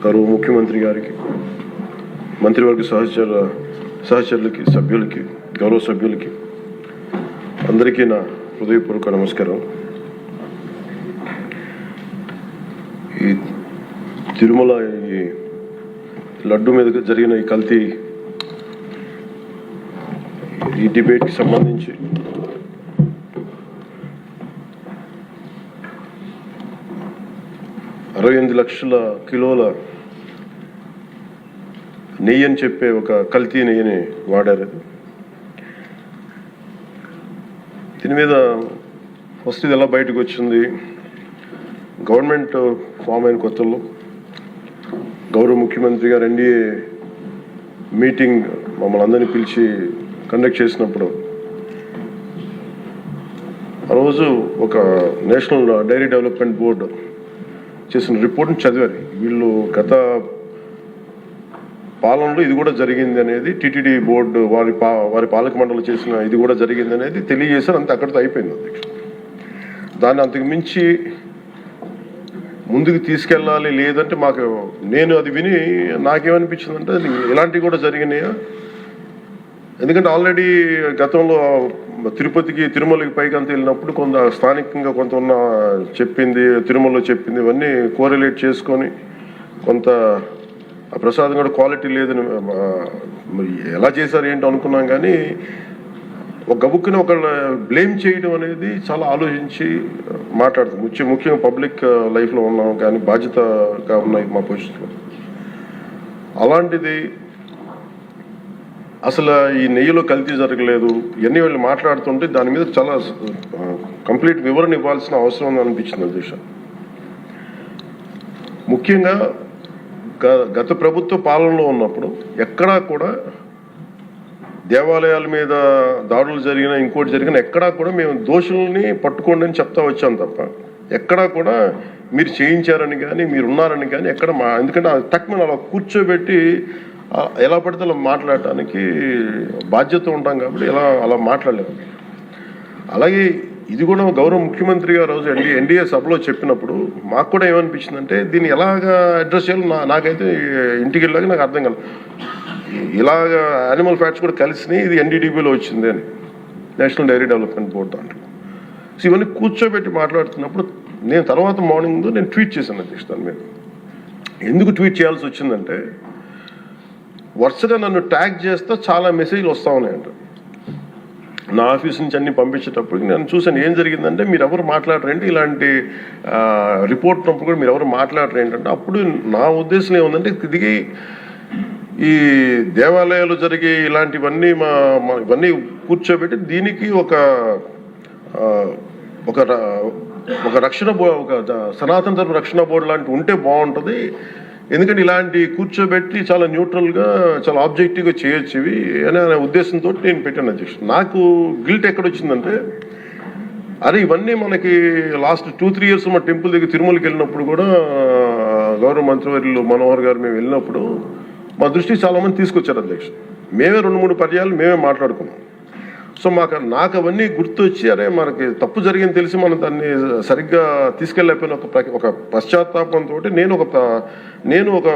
గౌరవ ముఖ్యమంత్రి గారికి, మంత్రివర్గ సహచరులకి, సభ్యులకి, గౌరవ సభ్యులకి అందరికీ నా హృదయపూర్వక నమస్కారం. ఈ తిరుమల ఈ లడ్డు మీద జరిగిన ఈ కల్తీ ఈ డిబేట్కి సంబంధించి $68 లక్షల కిలోల నెయ్యి అని చెప్పే ఒక కల్తీ నెయ్యిని వాడారు. దీని మీద ఫస్ట్ ఇది ఎలా బయటకు వచ్చింది? గవర్నమెంట్ ఫామ్ అయిన కొత్తలో గౌరవ ముఖ్యమంత్రి గారు ఎన్డీఏ మీటింగ్ మమ్మల్ని అందరినీ పిలిచి కండక్ట్ చేసినప్పుడు ఆ రోజు ఒక నేషనల్ డైరీ డెవలప్మెంట్ బోర్డు చేసిన రిపోర్ట్ని చదివారు. వీళ్ళు గత పాలనలో ఇది కూడా జరిగింది అనేది టీటీడీ బోర్డు వారి పాలక మండలి చేసిన ఇది కూడా జరిగింది అనేది తెలియజేశారు. అంతే, అక్కడితో అయిపోయింది అధ్యక్ష. దాన్ని అంతకు మించి ముందుకు తీసుకెళ్ళాలి. లేదంటే నేను అది విని నాకేమనిపించిందంటే ఇలాంటివి కూడా జరిగినాయా? ఎందుకంటే ఆల్రెడీ గతంలో తిరుపతికి తిరుమలకి పైకి అంత వెళ్ళినప్పుడు కొంత స్థానికంగా కొంత ఉన్న చెప్పింది, తిరుమలలో చెప్పింది ఇవన్నీ కోరిలేట్ చేసుకొని కొంత ప్రసాదం కూడా క్వాలిటీ లేదని ఎలా చేశారు ఏంటో అనుకున్నాం. కానీ ఒక గబుక్కుని ఒకళ్ళ బ్లేమ్ చేయడం అనేది చాలా ఆలోచించి మాట్లాడుతాం. ముఖ్యంగా పబ్లిక్ లైఫ్లో ఉన్నాం కానీ బాధ్యతగా ఉన్నాయి మా పొజిషన్లో. అలాంటిది అసలు ఈ నెయ్యిలో కల్తీ జరగలేదు ఇవన్నీ వాళ్ళు మాట్లాడుతుంటే దాని మీద చాలా కంప్లీట్ వివరణ ఇవ్వాల్సిన అవసరం ఉంది అనిపించింది అధ్యక్ష. ముఖ్యంగా గత ప్రభుత్వ పాలనలో ఉన్నప్పుడు ఎక్కడా కూడా దేవాలయాల మీద దాడులు జరిగినా ఇంకోటి జరిగినా ఎక్కడా కూడా మేము దోషుల్ని పట్టుకోండి అని చెప్తా వచ్చాం తప్ప ఎక్కడా కూడా మీరు చేయించారని కానీ మీరు ఉన్నారని కానీ ఎక్కడ ఎందుకంటే తక్కువ అలా కూర్చోబెట్టి ఎలా పడితే అలా మాట్లాడటానికి బాధ్యత ఉంటాం కాబట్టి అలా మాట్లాడలేము. అలాగే ఇది కూడా గౌరవ ముఖ్యమంత్రి గారు రోజు ఎన్డీఏ సభలో చెప్పినప్పుడు మాకు కూడా ఏమనిపించిందంటే దీన్ని ఎలాగా అడ్రస్ చేయాలో నాకైతే ఇంటికి వెళ్ళాక నాకు అర్థం కాలేదు. ఇలాగ యానిమల్ ఫ్యాట్స్ కూడా కలిసినాయి, ఇది ఎన్డీడీబీలో వచ్చింది అని నేషనల్ డైరీ డెవలప్మెంట్ బోర్డు దాంట్లో. సో ఇవన్నీ కూర్చోబెట్టి మాట్లాడుతున్నప్పుడు నేను తర్వాత మార్నింగ్ నేను ట్వీట్ చేశాను అధ్యక్ష. దాని మీద ఎందుకు ట్వీట్ చేయాల్సి వచ్చిందంటే వరుసగా నన్ను ట్యాగ్ చేస్తే చాలా మెసేజ్లు వస్తూ ఉన్నాయంట. నా ఆఫీస్ నుంచి అన్ని పంపించేటప్పుడు నేను చూసాను ఏం జరిగిందంటే మీరు ఎవరు మాట్లాడరేంటి, ఇలాంటి రిపోర్ట్ ఉన్నప్పుడు కూడా మీరు ఎవరు మాట్లాడరు ఏంటంటే అప్పుడు నా ఉద్దేశం ఏముందంటే దిగి ఈ దేవాలయాలు జరిగే ఇలాంటివన్నీ ఇవన్నీ కూర్చోబెట్టి దీనికి ఒక రక్షణ ఒక సనాతన ధర్మ రక్షణ బోర్డు లాంటివి ఉంటే బాగుంటుంది. ఎందుకంటే ఇలాంటి కూర్చోబెట్టి చాలా న్యూట్రల్గా చాలా ఆబ్జెక్టివ్గా చేయొచ్చు ఇవి అనే ఉద్దేశంతో నేను పెట్టాను అధ్యక్ష. నాకు గిల్ట్ ఎక్కడొచ్చిందంటే అరే ఇవన్నీ మనకి లాస్ట్ 2-3 years మా టెంపుల్ దగ్గర తిరుమలకి వెళ్ళినప్పుడు కూడా గౌరవ మంత్రివర్యులు మనోహర్ గారు మేము వెళ్ళినప్పుడు మా దృష్టికి చాలామంది తీసుకొచ్చారు అధ్యక్ష. మేమే 2-3 పర్యాలు మేమే మాట్లాడుకున్నాం. సో నాకు అవన్నీ గుర్తొచ్చి అరే మనకి తప్పు జరిగింది తెలిసి మనం దాన్ని సరిగ్గా తీసుకెళ్ళకపోయిన ఒక పశ్చాత్తాపంతో నేను ఒక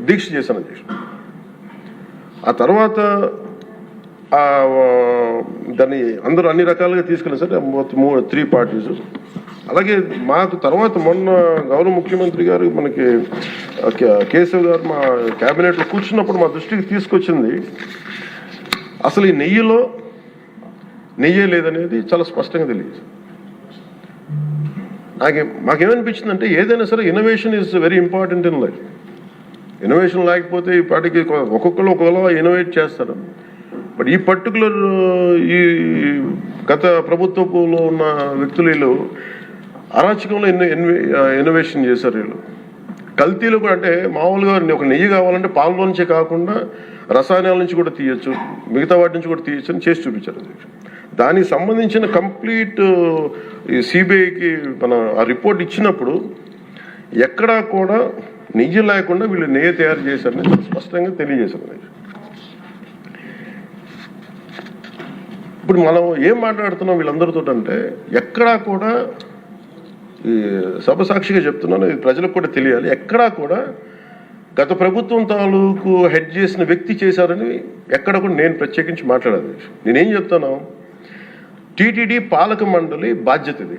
దీక్ష చేశాను అధ్యక్ష. ఆ తర్వాత దాన్ని అందరూ అన్ని రకాలుగా తీసుకెళ్ళారు సార్, 3 parties. అలాగే మాకు తర్వాత మొన్న గౌరవ ముఖ్యమంత్రి గారు మనకి కేశవ్ గారు మా క్యాబినెట్లో కూర్చున్నప్పుడు మా దృష్టికి తీసుకొచ్చింది అసలు ఈ నెయ్యే లేదనేది చాలా స్పష్టంగా తెలియదు. మాకేమనిపించిందంటే ఏదైనా సరే innovation is very important in life. Innovation లేకపోతే ఈ పాటికి ఒక్కొక్కరు ఒకలా ఇన్నోవేట్ చేస్తారు. బట్ ఈ పర్టికులర్ ఈ గత ప్రభుత్వంలో ఉన్న వ్యక్తులు వీళ్ళు అరాచకంలో ఇన్నోవేషన్ చేశారు. వీళ్ళు కల్తీలు కూడా అంటే మామూలుగా ఒక నెయ్యి కావాలంటే పాలలో నుంచే కాకుండా రసాయనాల నుంచి కూడా తీయచ్చు, మిగతా వాటి నుంచి కూడా తీయచ్చు అని చేసి చూపించారు. దానికి సంబంధించిన కంప్లీట్ సిబిఐకి ఆ రిపోర్ట్ ఇచ్చినప్పుడు ఎక్కడా కూడా నెయ్యి లేకుండా వీళ్ళు నెయ్యి తయారు చేశారని స్పష్టంగా తెలియజేశారు. ఇప్పుడు మనం ఏం మాట్లాడుతున్నాం వీళ్ళందరితో అంటే ఎక్కడా కూడా ఈ సభ సాక్షిగా చెప్తున్నాను, ఇది ప్రజలకు కూడా తెలియాలి, ఎక్కడా కూడా గత ప్రభుత్వం తాలూకు హెడ్ చేసిన వ్యక్తి చేశారని ఎక్కడ కూడా నేను ప్రత్యేకించి మాట్లాడాను. నేనేం చెప్తాను, టీటీడీ పాలక మండలి బాధ్యత ఇది.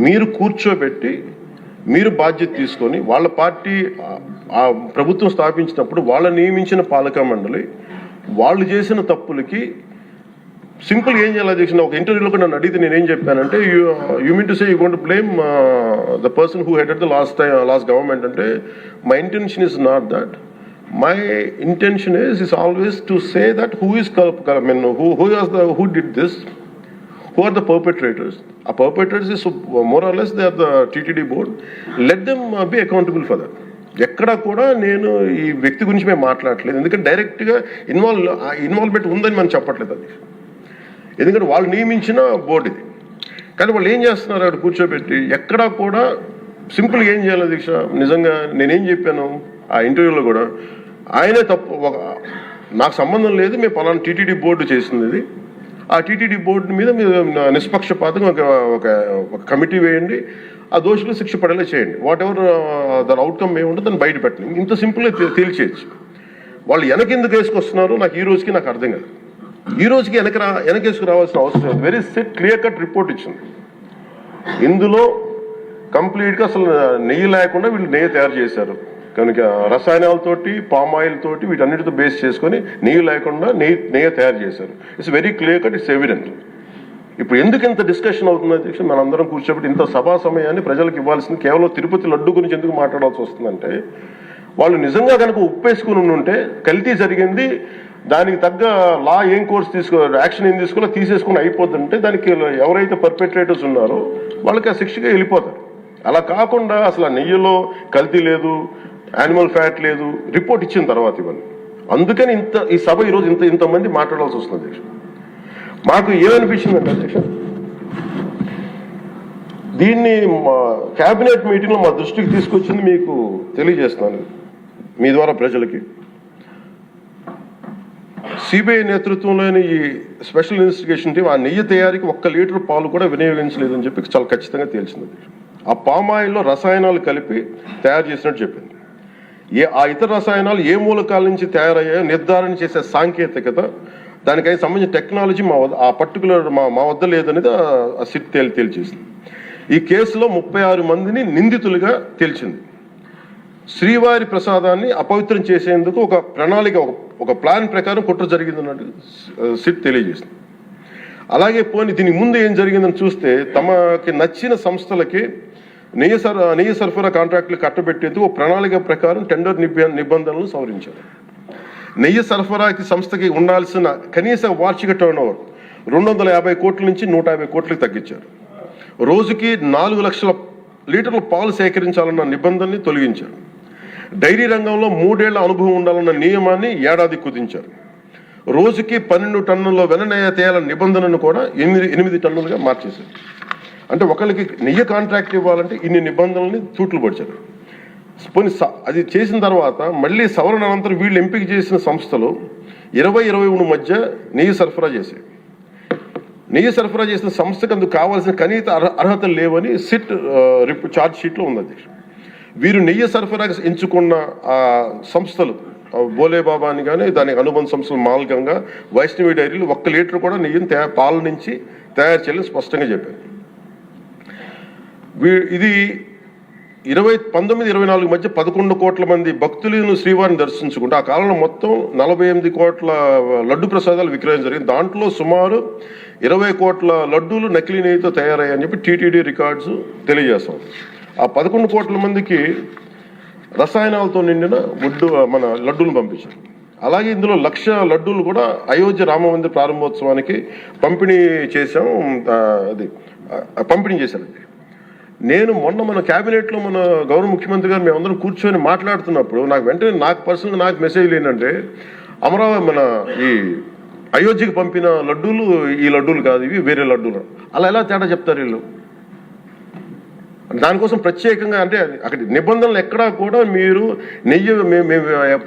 మీరు కూర్చోబెట్టి మీరు బాధ్యత తీసుకొని వాళ్ళ పార్టీ ఆ ప్రభుత్వం స్థాపించినప్పుడు వాళ్ళ నియమించిన పాలక మండలి వాళ్ళు చేసిన తప్పులకి సింపుల్ ఏం చేయాలి అధ్యక్ష, ఒక ఇంటర్వ్యూలో కూడా నన్ను అడిగితే నేనేం చెప్పానంటే, you mean to say you going to blame the person who headed the last government అంటే my intention is not that. My intention is always to say that who did this, who are the perpetrators. A perpetrators is more or less they are the TTD board. Let them be accountable for that. ఎక్కడ కూడా నేను ఈ వ్యక్తి గురించి మేము మాట్లాడలేదు, ఎందుకంటే డైరెక్ట్గా ఇన్వాల్వ్మెంట్ ఉందని మనం చెప్పట్లేదు అది, ఎందుకంటే వాళ్ళు నియమించిన బోర్డు ఇది. కానీ వాళ్ళు ఏం చేస్తున్నారు, అక్కడ కూర్చోబెట్టి ఎక్కడా కూడా సింపుల్గా ఏం చేయాలి దీక్ష, నిజంగా నేనేం చెప్పాను ఆ ఇంటర్వ్యూలో కూడా, ఆయనే తప్పు, నాకు సంబంధం లేదు, మేము పలానా టీటీడీ బోర్డు చేసింది ఇది, ఆ టీటీడీ బోర్డు మీద మీరు నిష్పక్షపాతంగా ఒక కమిటీ వేయండి, ఆ దోషులు శిక్ష పడేలా చేయండి, వాట్ ఎవర్ దాని అవుట్కమ్ ఏముంటుందో దాన్ని బయట పెట్టండి, ఇంత సింపుల్గా తేల్చేయచ్చు. వాళ్ళు వెనకెందుకు వేసుకొస్తున్నారు నాకు ఈ రోజుకి నాకు అర్థం కాదు. ఈ రోజుకి వెనకేసుకు రావాల్సిన అవసరం లేదు. వెరీ క్లియర్ కట్ రిపోర్ట్ ఇచ్చింది. ఇందులో కంప్లీట్గా అసలు నెయ్యి లేకుండా వీళ్ళు నెయ్యి తయారు చేశారు కనుక, రసాయనాలతోటి పామ్ ఆయిల్ తోటి వీటన్నిటితో బేస్ చేసుకొని నెయ్యి లేకుండా నెయ్యి తయారు చేశారు. It's very clear cut, it's evident. ఇప్పుడు ఎందుకు ఇంత డిస్కషన్ అవుతుంది అధ్యక్ష, మనందరం కూర్చోబెట్టి ఇంత సభా సమయాన్ని ప్రజలకు ఇవ్వాల్సింది కేవలం తిరుపతి లడ్డు గురించి ఎందుకు మాట్లాడాల్సి వస్తుందంటే, వాళ్ళు నిజంగా కనుక ఉప్పేసుకుని ఉంటే కల్తీ జరిగింది, దానికి తగ్గ లా ఏం కోర్స్ యాక్షన్ ఏం తీసుకోవాలో తీసేసుకుని అయిపోతుంటే దానికి ఎవరైతే పర్పెట్రేటర్స్ ఉన్నారో వాళ్ళకి ఆ శిక్షగా వెళ్ళిపోతారు. అలా కాకుండా అసలు ఆ నెయ్యిలో కల్తీ లేదు, యానిమల్ ఫ్యాట్ లేదు, రిపోర్ట్ ఇచ్చిన తర్వాత ఇవన్నీ. అందుకని ఈ సభ ఈరోజు ఇంతమంది మాట్లాడాల్సి వస్తుంది అధ్యక్ష. మాకు ఏమనిపించిందంటే అధ్యక్ష, దీన్ని క్యాబినెట్ మీటింగ్లో మా దృష్టికి తీసుకొచ్చింది మీకు తెలియజేస్తున్నాను మీ ద్వారా ప్రజలకి. సిబిఐ నేతృత్వంలోని ఈ స్పెషల్ ఇన్వెస్టిగేషన్ టీం ఆ నెయ్యి తయారీకి 1 లీటర్ పాలు కూడా వినియోగించలేదని చెప్పి చాలా ఖచ్చితంగా తేల్చింది. ఆ పామాయిల్లో రసాయనాలు కలిపి తయారు చేసినట్టు చెప్పింది. ఆ ఇతర రసాయనాలు ఏ మూలకాల నుంచి తయారయ్యాయో నిర్ధారణ చేసే సాంకేతికత, దానికి సంబంధించిన టెక్నాలజీ ఆ పర్టికులర్ మా వద్ద లేదనేది ఆ సిట్ తేల్చేసింది. ఈ కేసులో 36 మందిని నిందితులుగా తేల్చింది. శ్రీవారి ప్రసాదాన్ని అపవిత్రం చేసేందుకు ఒక ప్రణాళిక, ఒక ప్లాన్ ప్రకారం కుట్ర జరిగిందన్నట్టు సిట్ తెలియజేసింది. అలాగే దీని ముందు ఏం జరిగిందని చూస్తే, తమకి నచ్చిన సంస్థలకి నెయ్యి సరఫరా కాంట్రాక్టులు కట్టబెట్టేందుకు ఒక ప్రణాళిక ప్రకారం టెండర్ నిబంధనలు సవరించారు. నెయ్యి సరఫరాకి సంస్థకి ఉండాల్సిన కనీస వార్షిక టర్నోవర్ 250 కోట్ల నుంచి 150 కోట్లకు తగ్గించారు. రోజుకి 4 లక్షల లీటర్ల పాలు సేకరించాలన్న నిబంధనని తొలగించారు. డైరీ రంగంలో 3 ఏళ్ల అనుభవం ఉండాలన్న నియమాన్ని ఏడాది కుదించారు. రోజుకి 12 టన్నుల వెన్నెయ్య తేయాలన్న నిబంధనను కూడా 8 టన్నులుగా మార్చేశారు. అంటే ఒకరికి నెయ్యి కాంట్రాక్ట్ ఇవ్వాలంటే ఇన్ని నిబంధనల్ని తూట్లు పడిచారు. అది చేసిన తర్వాత మళ్ళీ సవరణ అనంతరం వీళ్ళు ఎంపిక చేసిన సంస్థలు 20-23 మధ్య నెయ్యి సరఫరా చేశాయి. నెయ్యి సరఫరా చేసిన సంస్థకు అందుకు కావాల్సిన కనీస అర్హతలు లేవని సిట్ ఛార్జ్ షీట్లో ఉంది అధ్యక్ష. వీరు నెయ్యి సరఫరా ఎంచుకున్న సంస్థలు బోలేబాబా అని కానీ దానికి అనుబంధ సంస్థలు మాల్గంగా, వైష్ణవి డైరీలు 1 లీటర్ కూడా నెయ్యిని పాల నుంచి తయారు చేయాలని స్పష్టంగా చెప్పారు. ఇది 1924 మధ్య 11 కోట్ల మంది భక్తులను శ్రీవారిని దర్శించుకుంటే ఆ కాలంలో మొత్తం 48 కోట్ల లడ్డు ప్రసాదాలు విక్రయం జరిగింది. దాంట్లో సుమారు 20 కోట్ల లడ్డూలు నకిలీ నెయ్యితో తయారయ్యాయని చెప్పి టీటీడీ రికార్డ్స్ తెలియజేస్తాం. ఆ 11 కోట్ల మందికి రసాయనాలతో నిండిన మన లడ్డూలు పంపించారు. అలాగే ఇందులో 1,00,000 లడ్డూలు కూడా అయోధ్య రామ మందిర ప్రారంభోత్సవానికి పంపిణీ చేశారు. నేను మొన్న మన క్యాబినెట్లో మన గౌరవ ముఖ్యమంత్రి గారు మేమందరం కూర్చొని మాట్లాడుతున్నప్పుడు నాకు పర్సనల్గా నాకు మెసేజ్లు ఏంటంటే, అమరావతి మన ఈ అయోధ్యకి పంపిన లడ్డూలు ఈ లడ్డూలు కాదు, ఇవి వేరే లడ్డూలు. అలా ఎలా తేడా చెప్తారు వీళ్ళు? దానికోసం ప్రత్యేకంగా అంటే అక్కడ నిబంధనలు ఎక్కడా కూడా మీరు నెయ్యి మేము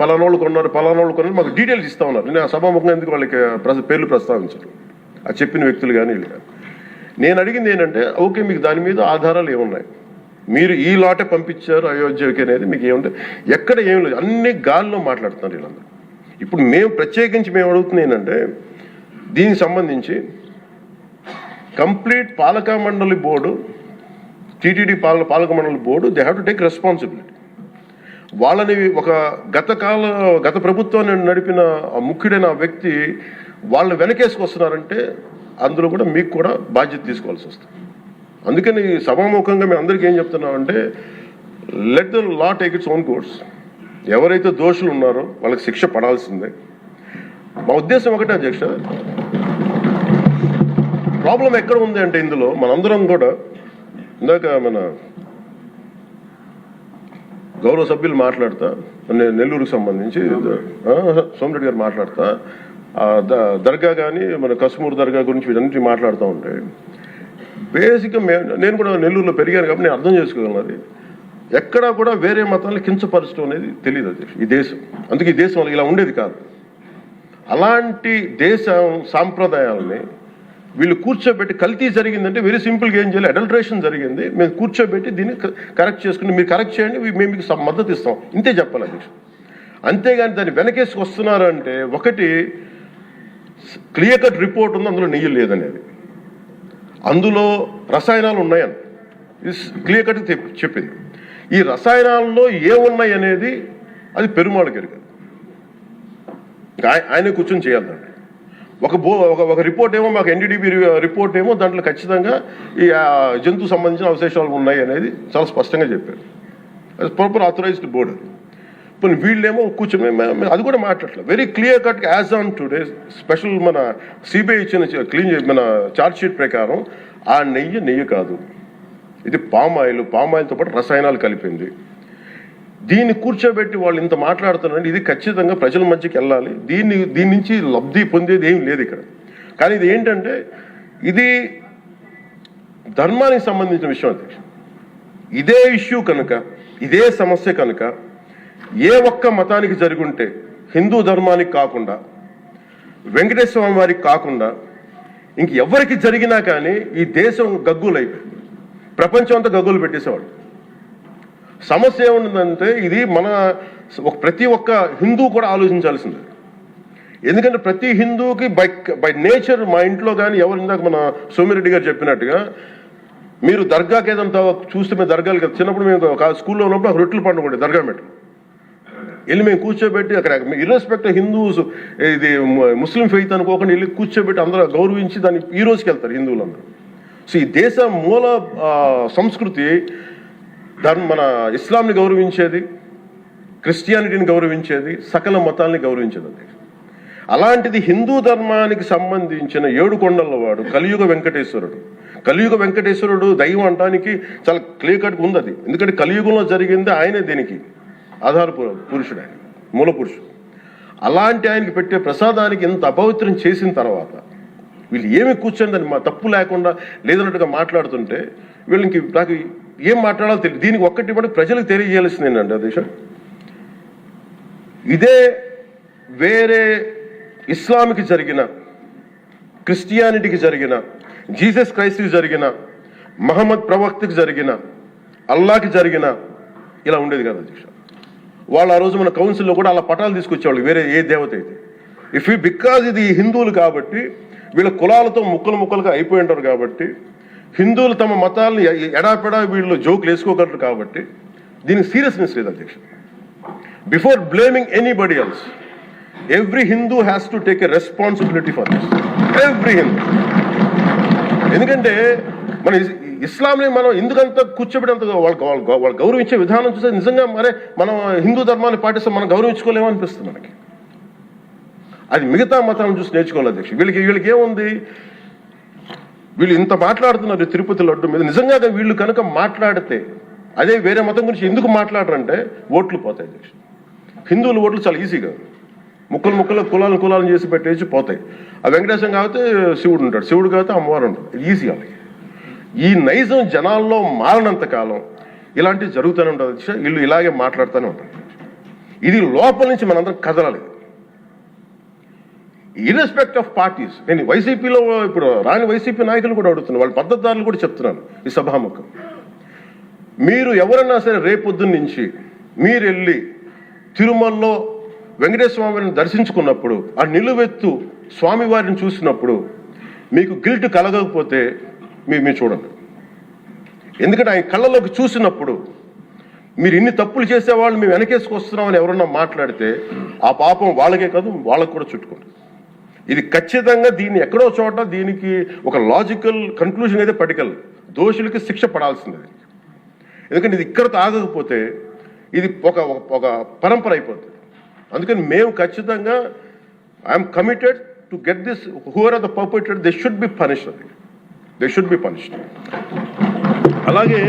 పలానోళ్ళు కొన్నారు మాకు డీటెయిల్స్ ఇస్తా ఉన్నారు. నేను సభాముఖంగా ఎందుకు వాళ్ళకి పేర్లు ప్రస్తావించారు, అది చెప్పిన వ్యక్తులు కానీ వీళ్ళు కానీ. నేను అడిగింది ఏంటంటే, ఓకే మీకు దాని మీద ఆధారాలు ఏమున్నాయి, మీరు ఈ లాటే పంపించారు అయోధ్యకి అనేది మీకు ఏముంటే ఎక్కడ ఏం లేదు, అన్ని గాల్లో మాట్లాడుతున్నారు వీళ్ళందరూ. ఇప్పుడు మేము ప్రత్యేకించి మేము అడుగుతుంది ఏంటంటే దీనికి సంబంధించి కంప్లీట్ పాలక మండలి బోర్డు, టీటీడీ పాలక మండలి board, they have to take responsibility. వాళ్ళని ఒక గత ప్రభుత్వాన్ని నడిపిన ముఖ్యుడైన వ్యక్తి వాళ్ళని వెనకేసుకొస్తున్నారంటే అందులో కూడా మీకు కూడా బాధ్యత తీసుకోవాల్సి వస్తుంది. అందుకని సభాముఖంగా మేము అందరికీ ఏం చెప్తున్నామంటే let the law take its own course. ఎవరైతే దోషులు ఉన్నారో వాళ్ళకి శిక్ష పడాల్సిందే. మా ఉద్దేశం ఒకటే అధ్యక్ష, ప్రాబ్లం ఎక్కడ ఉంది అంటే ఇందులో మనందరం కూడా ఇందాక మన గౌరవ సభ్యులు మాట్లాడతా, నెల్లూరుకు సంబంధించి సోమిరెడ్డి గారు మాట్లాడతా దర్గా కానీ మన కసుమూరు దర్గా గురించి వీటన్నిటి మాట్లాడుతూ ఉంటే బేసిక్గా నేను కూడా నెల్లూరులో పెరిగాను కాబట్టి నేను అర్థం చేసుకోగలను. అది ఎక్కడా కూడా వేరే మతాలను కించపరచడం అనేది తెలియదు అధ్యక్ష ఈ దేశం. అందుకే ఈ దేశం ఇలా ఉండేది కాదు. అలాంటి దేశం సాంప్రదాయాలని వీళ్ళు కూర్చోబెట్టి కల్తీ జరిగిందంటే వెరీ సింపుల్గా ఏం చేయాలి, అడల్ట్రేషన్ జరిగింది, మేము కూర్చోబెట్టి దీన్ని కరెక్ట్ చేసుకుని మీరు కరెక్ట్ చేయండి, మేము మీకు మద్దతు ఇస్తాం, ఇంతే చెప్పాలి అధ్యక్ష. అంతేగాని దాన్ని వెనకేసుకు వస్తున్నారు అంటే ఒకటి క్లియర్ కట్ రిపోర్ట్ ఉంది, అందులో నెయ్యి లేదనేది, అందులో రసాయనాలు ఉన్నాయని క్లియర్ కట్ చెప్పింది. ఈ రసాయనాల్లో ఏమున్నాయి అనేది అది పెరుమాళకి ఎరగదు, ఆయన కూర్చొని చేయాలండి. ఒక రిపోర్ట్ ఏమో మాకు ఎన్డీడీబీ రిపోర్ట్ ఏమో దాంట్లో ఖచ్చితంగా ఈ జంతు సంబంధించిన అవశేషాలు ఉన్నాయి అనేది చాలా స్పష్టంగా చెప్పారు. అది ప్రాపర్ ఆథరైజ్డ్ బోర్డు. ఇప్పుడు వీళ్ళేమో కూర్చొని అది కూడా మాట్లాడలేదు. Very clear cut as on today special మన సిబిఐ ఇచ్చిన మన ఛార్జ్ షీట్ ప్రకారం ఆ నెయ్యి కాదు, ఇది పామాయిల్తో పాటు రసాయనాలు కలిపింది. దీన్ని కూర్చోబెట్టి వాళ్ళు ఇంత మాట్లాడుతున్నారంటే ఇది ఖచ్చితంగా ప్రజల మధ్యకి వెళ్ళాలి. దీని నుంచి లబ్ధి పొందేది ఏం లేదు ఇక్కడ. కానీ ఇది ఏంటంటే ఇది ధర్మానికి సంబంధించిన విషయం అధ్యక్ష. ఇదే ఇష్యూ కనుక, ఇదే సమస్య కనుక ఏ ఒక్క మతానికి జరుగుంటే హిందూ ధర్మానికి కాకుండా వెంకటేశ్వర స్వామి వారికి కాకుండా ఇంక ఎవరికి జరిగినా కానీ ఈ దేశం గగ్గులైపోయింది, ప్రపంచం అంతా గగ్గులు పెట్టేసేవాడు. సమస్య ఏముందంటే ఇది ప్రతి ఒక్క హిందూ కూడా ఆలోచించాల్సిందే. ఎందుకంటే ప్రతి హిందూకి బై నేచర్ మా ఇంట్లో కానీ ఎవరు ఇందాక మన సోమిరెడ్డి గారు చెప్పినట్టుగా మీరు దర్గాకి ఏదంతా చూస్తే మేము దర్గాలు కదా చిన్నప్పుడు మేము స్కూల్లో ఉన్నప్పుడు రొట్టెలు పండుగ దర్గా మెట్లు వెళ్ళి మేము కూర్చోబెట్టి అక్కడ ఇర్రెస్పెక్ట్ హిందూస్ ఇది ముస్లిం ఫెయిత్ అనుకోకుండా వెళ్ళి కూర్చోబెట్టి అందరూ గౌరవించి దాన్ని ఈ రోజుకి వెళ్తారు హిందువులందరూ. సో ఈ దేశ మూల సంస్కృతి మన ఇస్లాంని గౌరవించేది, క్రిస్టియానిటీని గౌరవించేది, సకల మతాల్ని గౌరవించేది. అలాంటిది హిందూ ధర్మానికి సంబంధించిన 7 కొండల వాడు కలియుగ వెంకటేశ్వరుడు దైవం అనడానికి చాలా క్లియర్ కట్గా ఉంది అది. ఎందుకంటే కలియుగంలో జరిగింది ఆయనే, దీనికి ఆధార పురుషుడు, ఆయన మూల పురుషుడు. అలాంటి ఆయనకి పెట్టే ప్రసాదానికి ఇంత అపవిత్రం చేసిన తర్వాత వీళ్ళు ఏమి కూర్చొని దాన్ని తప్పు లేకుండా లేదన్నట్టుగా మాట్లాడుతుంటే వీళ్ళకి నాకు ఏం మాట్లాడాలో తెలియదు. దీనికి ఒక్కటి కూడా ప్రజలకు తెలియజేయాల్సింది ఏంటంటే అధ్యక్ష, ఇదే వేరే ఇస్లాంకి జరిగిన, క్రిస్టియానిటీకి జరిగిన, జీసస్ క్రైస్ట్కి జరిగిన, మహమ్మద్ ప్రవక్తకి జరిగిన, అల్లాకి జరిగిన ఇలా ఉండేది కదా అధ్యక్ష. వాళ్ళు ఆ రోజు మన కౌన్సిల్లో కూడా అలా పటాలు తీసుకొచ్చేవాళ్ళు వేరే ఏ దేవత అయితే. బికాజ్ ఇది హిందువులు కాబట్టి వీళ్ళ కులాలతో ముక్కలుగా అయిపోయి ఉంటారు కాబట్టి హిందువులు తమ మతాలను ఎడాపెడా వీళ్ళు జోకులు వేసుకోగలరు కాబట్టి దీనికి సీరియస్నెస్ లేదు అధ్యక్ష. Before blaming anybody else, every Hindu has to take a responsibility for this, every Hindu. ఎందుకంటే మన ఇస్లాంని మనం ఎందుకంత కూర్చోబెట్టేంత వాళ్ళు గౌరవించే విధానం చూస్తే నిజంగా మనం హిందూ ధర్మాన్ని పాటిస్తే మనం గౌరవించుకోలేమో అనిపిస్తుంది మనకి. అది మిగతా మతాలను చూసి నేర్చుకోవాలి అధ్యక్ష. వీళ్ళకి ఏముంది, వీళ్ళు ఇంత మాట్లాడుతున్నారు తిరుపతి లడ్డు మీద. నిజంగా వీళ్ళు కనుక మాట్లాడితే అదే వేరే మతం గురించి ఎందుకు మాట్లాడరంటే ఓట్లు పోతాయి అధ్యక్ష. హిందువుల ఓట్లు చాలా ఈజీగా ముక్కలు కులాలను చేసి పెట్టేసి పోతాయి. ఆ వెంకటేశ్వరం కాబట్టి శివుడు ఉంటాడు, శివుడు కాబట్టి అమ్మవారు ఉంటాడు, ఈజీ వాళ్ళకి. ఈ నైజం జనాల్లో మారినంత కాలం ఇలాంటివి జరుగుతూనే ఉంటుంది అధ్యక్ష. వీళ్ళు ఇలాగే మాట్లాడుతూనే ఉంటారు. ఇది లోపల నుంచి మనందరం కదలాలి, ఇర్రెస్పెక్ట్ ఆఫ్ పార్టీస్. నేను వైసీపీలో ఇప్పుడు రాని వైసీపీ నాయకులు కూడా అడుగుతున్నాను, వాళ్ళ పద్ధతిదారులు కూడా చెప్తున్నాను ఈ సభాముఖం. మీరు ఎవరన్నా సరే రేపొద్దున్న నుంచి మీరు వెళ్ళి తిరుమలలో వెంకటేశ్వర స్వామిని దర్శించుకున్నప్పుడు ఆ నిలువెత్తు స్వామివారిని చూసినప్పుడు మీకు గిల్ట్ కలగకపోతే మీరు చూడండి. ఎందుకంటే ఆయన కళ్ళలోకి చూసినప్పుడు మీరు ఇన్ని తప్పులు చేసేవాళ్ళు మేము వెనకేసుకొస్తున్నామని ఎవరన్నా మాట్లాడితే ఆ పాపం వాళ్ళకే కాదు వాళ్ళకు కూడా చుట్టుకుంటుంది. ఇది ఖచ్చితంగా దీన్ని ఎక్కడో చోట దీనికి ఒక లాజికల్ కన్క్లూజన్ అయితే పట్టుకెళ్ళదు. దోషులకి శిక్ష పడాల్సింది. ఎందుకంటే ఇది ఇక్కడతో ఆగకపోతే ఇది ఒక పరంపర అయిపోతుంది. అందుకని మేము ఖచ్చితంగా I'm committed to get this who are are the perpetrator they should be punished. They should be punished. అలాగే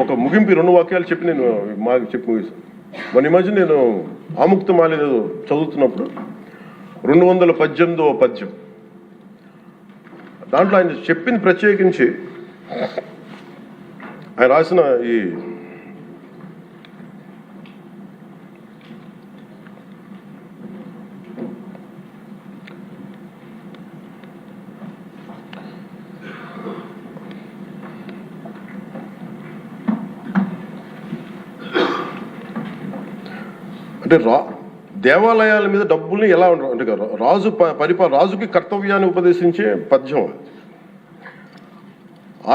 ఒక ముగింపు 2 వాక్యాలు చెప్పి నేను మాకు చెప్పి ముగిస్తాను. మన ఈ మధ్య నేను ఆముక్తమాల్య చదువుతున్నప్పుడు 218వ పద్యం దాంట్లో ఆయన చెప్పింది ప్రత్యేకించి ఆయన రాసిన ఈ అంటే దేవాలయాల మీద డబ్బుల్ని ఎలా అంటే రాజుకి కర్తవ్యాన్ని ఉపదేశించే పద్యం.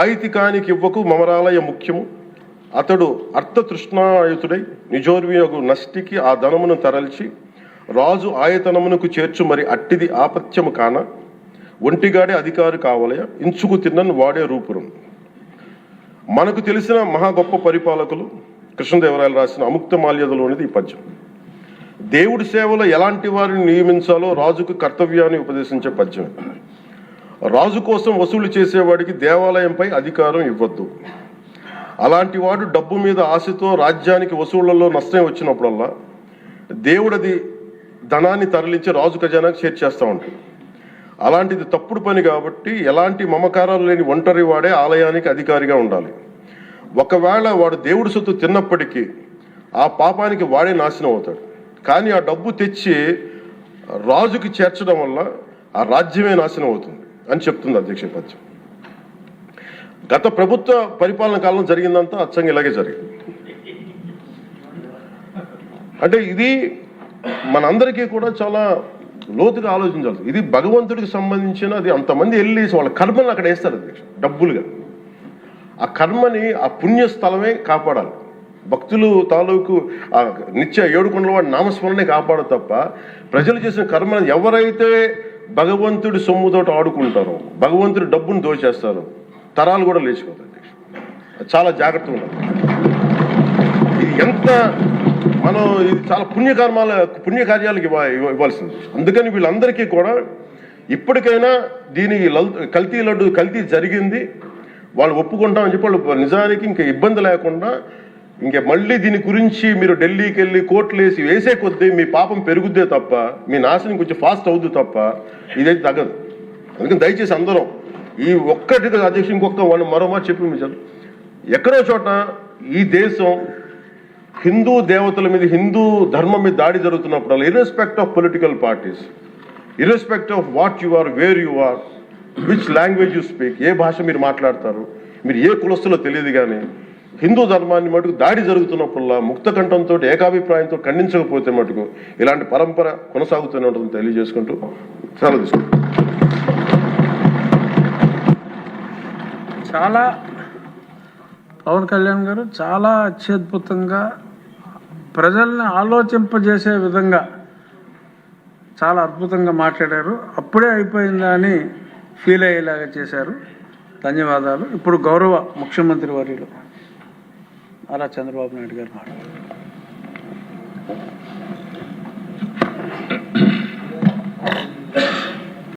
ఆయితికానికి ఇవ్వకు మమరాలయ ముఖ్యము, అతడు అర్థతృష్ణాయుతుడై నిజోర్వియగు నష్టికి ఆ ధనమును తరల్చి రాజు ఆయతనమునకు చేర్చు మరి అట్టిది ఆపత్యము కాన ఒంటిగాడే అధికారి కావలయ ఇంచుకు తిన్నను వాడే రూపురం. మనకు తెలిసిన మహా గొప్ప పరిపాలకులు కృష్ణదేవరాయలు రాసిన అముక్తమాల్యదలోనిది ఈ పద్యం. దేవుడి సేవలో ఎలాంటి వారిని నియమించాలో రాజుకు కర్తవ్యాన్ని ఉపదేశించే పద్యం. రాజు కోసం వసూలు చేసేవాడికి దేవాలయంపై అధికారం ఇవ్వద్దు. అలాంటి వాడు డబ్బు మీద ఆశతో రాజ్యానికి వసూళ్లలో నష్టం వచ్చినప్పుడల్లా దేవుడది ధనాన్ని తరలించి రాజు ఖజానాకు చేర్చేస్తూ ఉంటాడు. అలాంటిది తప్పుడు పని కాబట్టి ఎలాంటి మమకారాలు లేని ఒంటరి వాడే ఆలయానికి అధికారిగా ఉండాలి. ఒకవేళ వాడు దేవుడి సొత్తు తిన్నప్పటికీ ఆ పాపానికి వాడే నాశనం అవుతాడు. కానీ ఆ డబ్బు తెచ్చి రాజుకి చేర్చడం వల్ల ఆ రాజ్యమే నాశనం అవుతుంది అని చెప్తుంది అధ్యక్ష పద్యం. గత ప్రభుత్వ పరిపాలన కాలంలో జరిగిందంతా అచ్చంగా ఇలాగే జరిగింది. అంటే ఇది మనందరికీ కూడా చాలా లోతుగా ఆలోచించాలి. ఇది భగవంతుడికి సంబంధించినది. అంతమంది వెళ్ళి వాళ్ళ కర్మని అక్కడ వేస్తారు అధ్యక్ష డబ్బులుగా. ఆ కర్మని ఆ పుణ్యస్థలమే కాపాడాలి. భక్తులు తాలూకు ఆ నిత్య 7 కొండల వాడి నామస్మరణే కాపాడు తప్ప ప్రజలు చేసిన కర్మను ఎవరైతే భగవంతుడి సొమ్ముతోటి ఆడుకుంటారో భగవంతుడి డబ్బును దోచేస్తారో తరాలు కూడా లేచిపోతాయి. చాలా జాగ్రత్తగా ఉండాలి. ఇది ఎంత మనం ఇది చాలా పుణ్యకార్యాలకు ఇవ్వాల్సింది. అందుకని వీళ్ళందరికీ కూడా ఇప్పటికైనా దీనికి కల్తీ జరిగింది వాళ్ళు ఒప్పుకుంటామని చెప్పి వాళ్ళు నిజానికి ఇంకా ఇబ్బంది లేకుండా ఇంకా మళ్ళీ దీని గురించి మీరు ఢిల్లీకి వెళ్ళి కోర్టులు వేసే కొద్దీ మీ పాపం పెరుగుద్దే తప్ప మీ నాశనం కొంచెం ఫాస్ట్ అవుద్ది తప్ప ఇదైతే తగ్గదు. అందుకని దయచేసి అందరం ఈ ఒక్కటి అధ్యక్షుడు ఇంకొక మరో మాట చెప్పి మీరు ఎక్కడో చోట ఈ దేశం హిందూ దేవతల మీద హిందూ ధర్మం మీద దాడి జరుగుతున్నప్పుడు irrespective of political parties, irrespective of what you are, where you are, which language you speak, ఏ భాష మీరు మాట్లాడతారు, మీరు ఏ కులస్తులో తెలియదు, కానీ హిందూ ధర్మాన్ని మటుకు దాడి జరుగుతున్నప్పుడల్లా ముక్త కంఠంతో ఏకాభిప్రాయంతో ఖండించకపోతే మటుకు ఇలాంటి పరంపర కొనసాగుతూనే ఉంటుందని తెలియజేసుకుంటూ సెలవు తీసుకుంటాం. చాలా పవన్ కళ్యాణ్ గారు చాలా అత్యద్భుతంగా ప్రజల్ని ఆలోచింపజేసే విధంగా చాలా అద్భుతంగా మాట్లాడారు. అప్పుడే అయిపోయిందా అని ఫీల్ అయ్యేలాగా చేశారు. ధన్యవాదాలు. ఇప్పుడు గౌరవ ముఖ్యమంత్రి వర్యులు నారా చంద్రబాబు నాయుడు గారు మాట్లాడారు.